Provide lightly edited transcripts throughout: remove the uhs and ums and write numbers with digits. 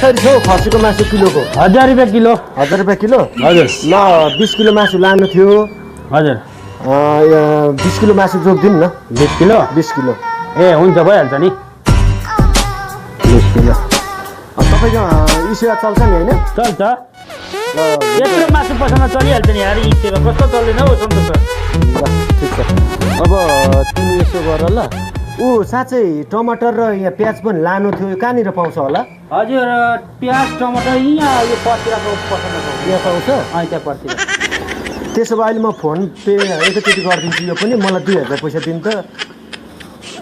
कसरी छ हौ खसीको मासु किलोको? 1000 रुपैयाँ किलो। 1000 रुपियाँ किलो? हजुर। ल 20 किलो मासु लानु थियो। हजुर। 20 किलो मासु जोगिदिनु न। 20 किलो? 20 किलो। ए हुन्छ भइहाल्छ नि। 20 किलो। तपाईँको इसेवा चल्छ नि होइन? चल्छ। यत्रो मासु पसलमा चलिहाल्छ नि यार, इसेवा कस्तो चल्दैन हौ सन्तोष सर। ल ठिक छ। अब तिमी यसो गर ल। साँच्चै टमाटर र यहाँ प्याज पनि लानु थियो, कहाँनिर पाउँछ होला? हजुर प्याज टमाटर यहाँ यो पर्तिरको पसलमा पाउँछ। यहाँ पाउँछ? त्यहाँ पर्तिर। त्यसो भए अहिले म फोन पे एकैचोटि गरिदिन्छु। यो पनि मलाई 2000 पैसा दिनु त।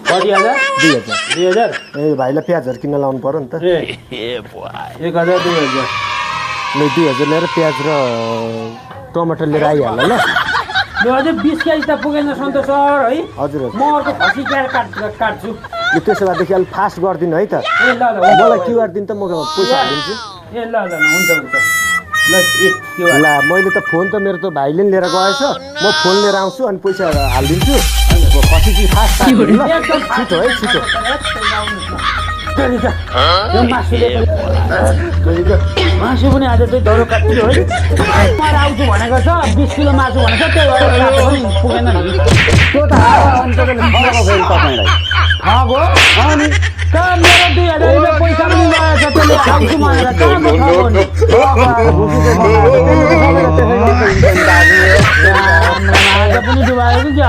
कति हजार? 2000। 2000? ए भाइलाई प्याजहरू किन्न लाउनु पर्यो नि त। 1000 2000। ल 2000 लिएर प्याज र टमाटर लिएर आइहाल ल। ल अझै 20 केजी त पुगेन सन्तोष सर है। हजुर म अर्को खसी काट्छु। त्यसो भएदेखि अलिक फास्ट गरिदिनु है त। ए ल ल मलाई क्युआर दिन त म पैसा हालिदिन्छु। ए ल ल हुन्छ हुन्छ। ल ल मैले त फोन त मेरो त भाइले नि लिएर गएछ, म फोन लिएर आउँछु अनि पैसा हालिदिन्छु। खसी चाहिँ फास्ट छिटो है छिटो। मासु पनि आज चाहिँ डरो काट्यो है। मलाई आउँछु भनेको छ 20 किलो मासु भनेको छ, त्यही भएर पुगेन नि। त्यो त तपाईँलाई हो अनि कहाँ मेरो 2000 रुपियाँ पैसा पनि गएछ, त्यसले आउँछु भनेर कहाँ पनि डुबाएको क्या।